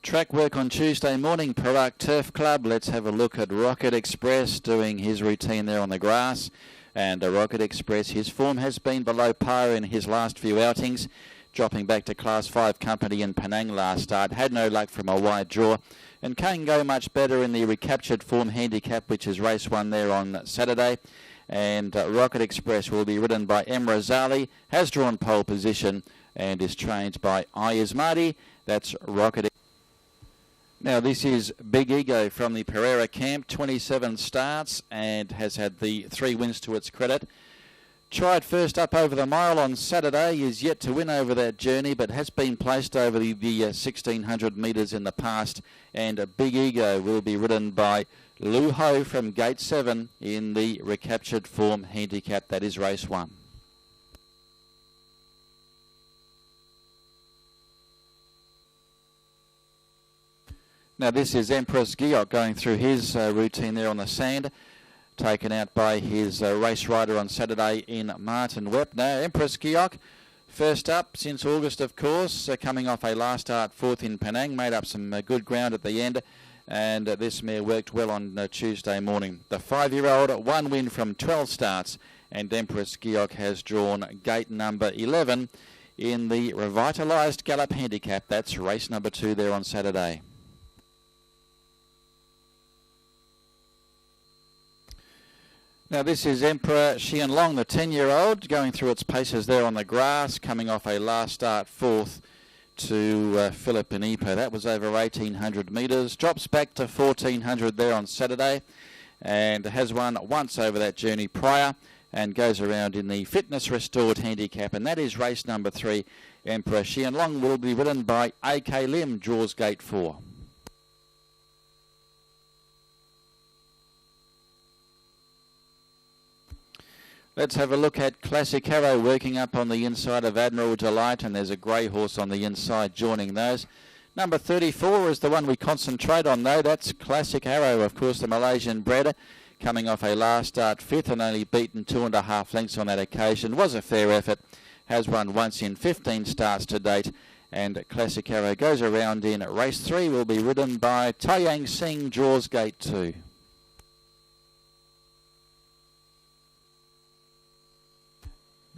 Track work on Tuesday morning, Perak Turf Club. Let's have a look at Rocket Express doing his routine there on the grass. And Rocket Express, his form has been below par in his last few outings, dropping back to Class 5 company in Penang last start. Had no luck from a wide draw and can't go much better in the recaptured form handicap, which is race 1 there on Saturday. And Rocket Express will be ridden by Emrazali, has drawn pole position and is trained by Ayazmadi. That's Rocket. Now this is Big Ego from the Perak camp, 27 starts and has had the 3 wins to its credit. Tried first up over the mile on Saturday, is yet to win over that journey but has been placed over the 1600 metres in the past. And Big Ego will be ridden by Lu Ho from Gate 7 in the recaptured form handicap. That is race 1. Now this is Empress Giok going through his routine there on the sand, taken out by his race rider on Saturday in Martin Webb. Now Empress Giok, first up since August of course, coming off a last start 4th in Penang, made up some good ground at the end, and this mare worked well on Tuesday morning. The 5-year-old, 1 win from 12 starts, and Empress Giok has drawn gate number 11 in the revitalised Gallop handicap. That's race number 2 there on Saturday. Now this is Emperor Xianlong, the 10-year-old, going through its paces there on the grass, coming off a last start 4th to Philip and Ipo. That was over 1,800 metres. Drops back to 1,400 there on Saturday and has won once over that journey prior and goes around in the fitness restored handicap, and that is race number 3. Emperor Xianlong will be ridden by AK Lim, draws gate 4. Let's have a look at Classic Arrow working up on the inside of Admiral Delight, and there's a grey horse on the inside joining those. Number 34 is the one we concentrate on though. That's Classic Arrow, of course, the Malaysian bred, coming off a last start 5th and only beaten 2.5 lengths on that occasion. Was a fair effort, has won once in 15 starts to date, and Classic Arrow goes around in race 3, will be ridden by Taiyang Singh, draws gate 2.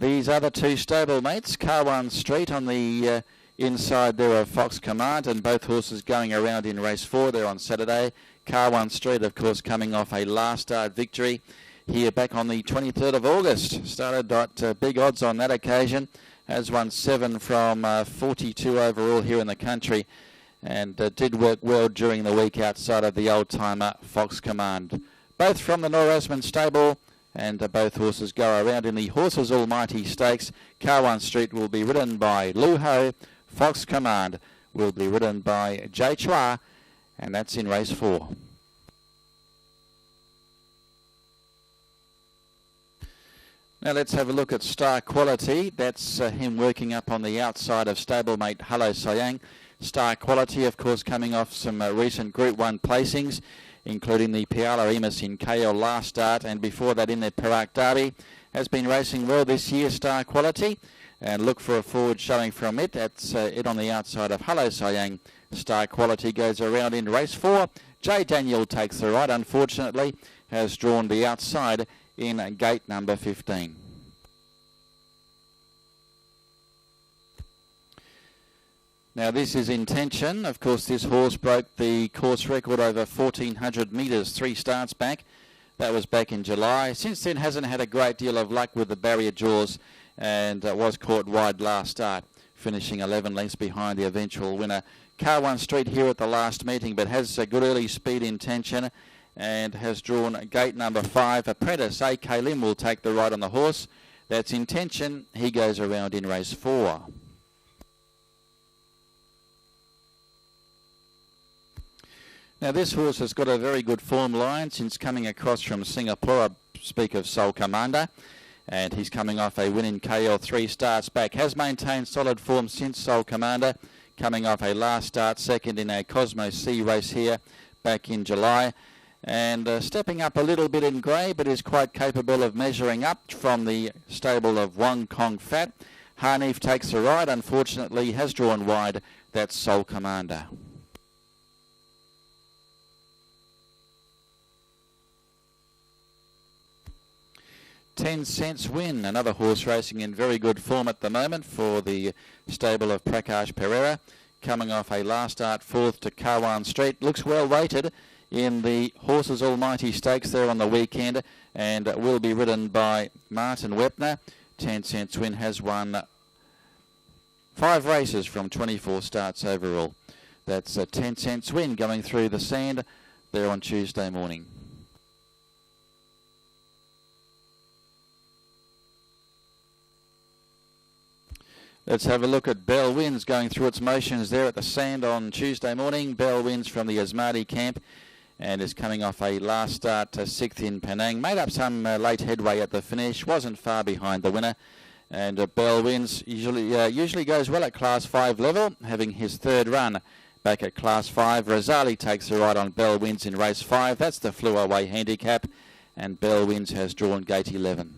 These other 2 stablemates, Karwan Street on the inside there of Fox Command, and both horses going around in race 4 there on Saturday. Karwan Street, of course, coming off a last start victory here back on the 23rd of August. Started at big odds on that occasion, has won 7 from 42 overall here in the country, and did work well during the week outside of the old-timer Fox Command. Both from the Norasman stable, and both horses go around in the Horses Almighty Stakes. Karwan Street will be ridden by Lu Ho. Fox Command will be ridden by Jay Chua, and that's in race 4. Now let's have a look at Star Quality. That's him working up on the outside of stablemate Hello Sayang. Star Quality, of course, coming off some recent Group 1 placings, including the Piala Emus in KL last start, and before that in the Perak Derby. Has been racing well this year, Star Quality, and look for a forward showing from it. That's it on the outside of Hello Sayang. Star Quality goes around in race 4. J. Daniel takes the right, unfortunately, has drawn the outside in gate number 15. Now this is Intention. Of course, this horse broke the course record over 1,400 metres 3 starts back. That was back in July. Since then hasn't had a great deal of luck with the barrier jaws, and was caught wide last start, finishing 11 lengths behind the eventual winner. Karwan Street here at the last meeting, but has a good early speed Intention and has drawn gate number 5. Apprentice AK Lim will take the ride on the horse. That's Intention. He goes around in race 4. Now this horse has got a very good form line since coming across from Singapore. I speak of Soul Commander, and he's coming off a win in KL 3 starts back. Has maintained solid form since Soul Commander, coming off a last start 2nd in a Cosmo C race here back in July, and stepping up a little bit in grey, but is quite capable of measuring up from the stable of Wong Kong Fat. Hanif takes the ride, unfortunately has drawn wide. That's Soul Commander. 10 Cents Win, another horse racing in very good form at the moment for the stable of Perak, coming off a last start fourth to Kawan Street. Looks well rated in the Horses Almighty Stakes there on the weekend, and will be ridden by Martin Wepner. 10 Cents Win has won 5 races from 24 starts overall. That's a 10 Cents Win going through the sand there on Tuesday morning. Let's have a look at Bell Wins going through its motions there at the sand on Tuesday morning. Bell Wins from the Asmadi camp and is coming off a last start to 6th in Penang. Made up some late headway at the finish, wasn't far behind the winner. And Bell Wins usually goes well at Class 5 level, having his third run back at Class 5. Razali takes the ride on Bell Wins in race 5. That's the Flew Away handicap, and Bell Wins has drawn gate 11.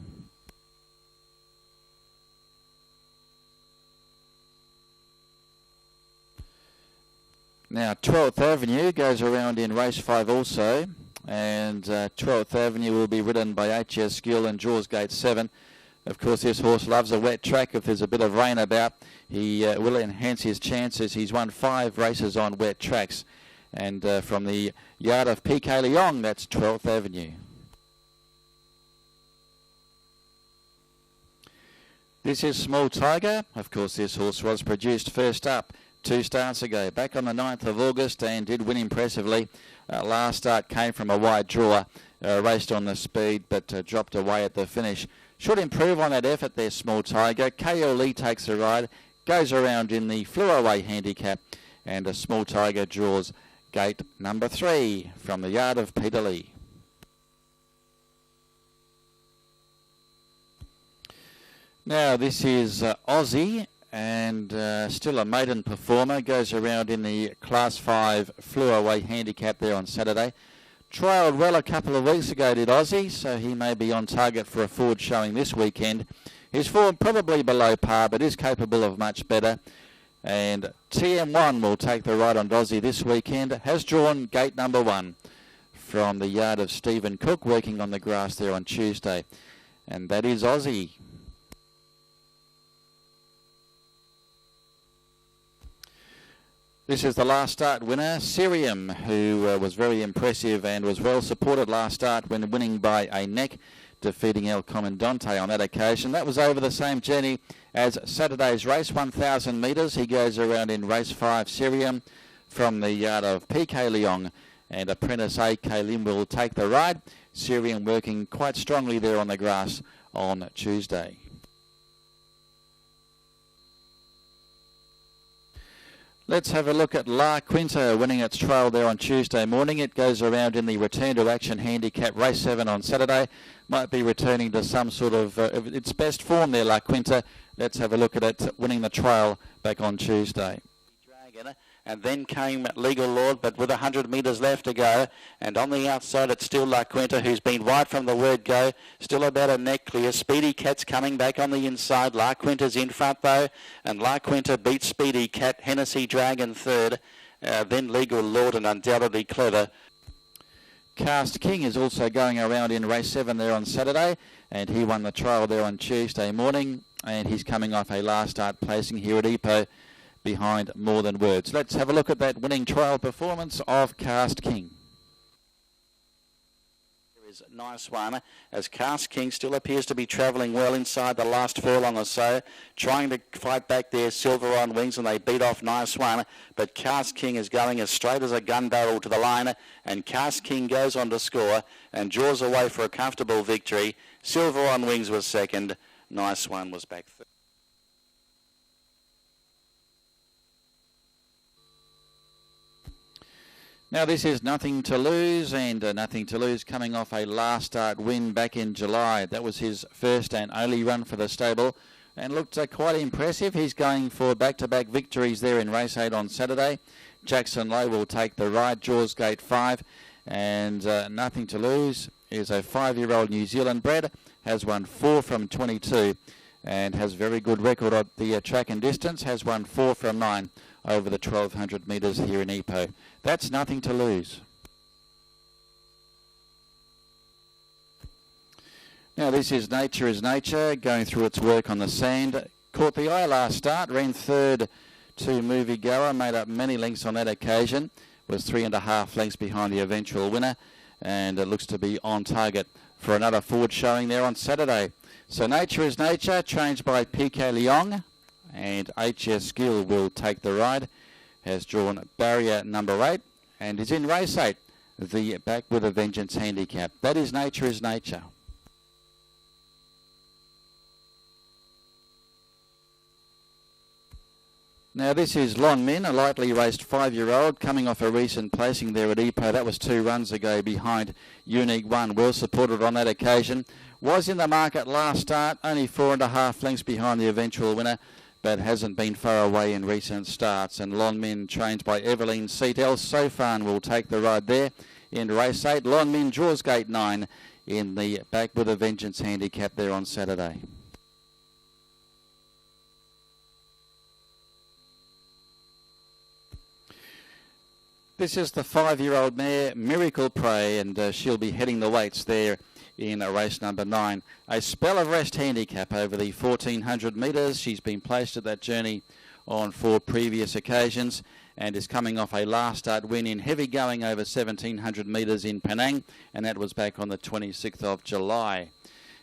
Now 12th Avenue goes around in race 5 also, and 12th Avenue will be ridden by HS Skill and draws gate 7. Of course, this horse loves a wet track. If there's a bit of rain about, he will enhance his chances. He's won 5 races on wet tracks. And from the yard of PK Leong, that's 12th Avenue. This is Small Tiger. Of course, this horse was produced first up 2 starts ago, back on the 9th of August, and did win impressively. Last start came from a wide draw, raced on the speed, but dropped away at the finish. Should improve on that effort there, Small Tiger. KO Lee takes the ride, goes around in the Flew Away handicap, and a Small Tiger draws gate number 3 from the yard of Peter Lee. Now this is Aussie, and still a maiden performer. Goes around in the Class 5 Flew Away handicap there on Saturday. Trialled well a couple of weeks ago, did Aussie, so he may be on target for a forward showing this weekend. His form probably below par, but is capable of much better. And TM1 will take the ride on Aussie this weekend. Has drawn gate number 1 from the yard of Stephen Cook, working on the grass there on Tuesday. And that is Aussie. This is the last start winner, Sirium, who was very impressive and was well supported last start when winning by a neck, defeating El Comandante on that occasion. That was over the same journey as Saturday's race, 1,000 metres. He goes around in race 5, Sirium, from the yard of PK Leong, and apprentice AK Lim will take the ride. Sirium working quite strongly there on the grass on Tuesday. Let's have a look at La Quinta winning its trial there on Tuesday morning. It goes around in the return to action handicap race 7 on Saturday. Might be returning to some sort of its best form there, La Quinta. Let's have a look at it winning the trial back on Tuesday. And then came Legal Lord, but with 100 metres left to go. And on the outside, it's still La Quinta, who's been wide from the word go. Still about a neck clear. Speedy Cat's coming back on the inside. La Quinta's in front, though. And La Quinta beats Speedy Cat. Hennessy Dragon third. Then Legal Lord and Undoubtedly Clever. Cast King is also going around in race 7 there on Saturday. And he won the trial there on Tuesday morning. And he's coming off a last start placing here at Ipoh, behind More Than Words. Let's have a look at that winning trial performance of Cast King. There is Nice One, as Cast King still appears to be travelling well inside the last furlong or so, trying to fight back there, Silver on Wings, and they beat off Nice One, but Cast King is going as straight as a gun barrel to the line, and Cast King goes on to score and draws away for a comfortable victory. Silver on Wings was second, Nice One was back third. Now this is Nothing to Lose, and Nothing to Lose coming off a last start win back in July. That was his first and only run for the stable, and looked quite impressive. He's going for back-to-back victories there in race 8 on Saturday. Jackson Lowe will take the ride, draws gate 5, and Nothing to Lose is a 5-year-old New Zealand bred, has won 4 from 22, and has very good record at the track and distance, has won 4 from 9 over the 1,200 metres here in Ipoh. That's Nothing to Lose. Now this is Nature is Nature, going through its work on the sand. Caught the eye last start, ran third to Movie Goer, made up many lengths on that occasion, was 3.5 lengths behind the eventual winner, and it looks to be on target for another forward showing there on Saturday. So Nature is Nature, changed by PK Leong, and HS Skill will take the ride, has drawn barrier number 8, and is in race 8, the Back with a Vengeance handicap. That is Nature is Nature. Now this is Lon Min, a lightly raced 5-year-old, coming off a recent placing there at Ipoh. That was 2 runs ago behind Unique One, well supported on that occasion. Was in the market last start, only 4.5 lengths behind the eventual winner, but hasn't been far away in recent starts. And Lon Min, trained by Eveline Seatel, Sofan will take the ride there in race 8. Lon Min draws gate 9 in the Back with a Vengeance handicap there on Saturday. This is the 5-year-old mare, Miracle Prey, and she'll be heading the weights there in race number 9. A spell of rest handicap over the 1,400 metres. She's been placed at that journey on 4 previous occasions and is coming off a last start win in heavy going over 1,700 metres in Penang, and that was back on the 26th of July.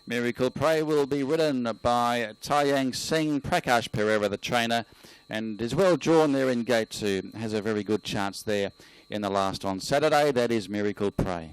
Miracle Prey will be ridden by Taiyang Singh, Prakash Pereira, the trainer, and is well drawn there in gate 2. Has a very good chance there in the last on Saturday. That is Miracle Prey.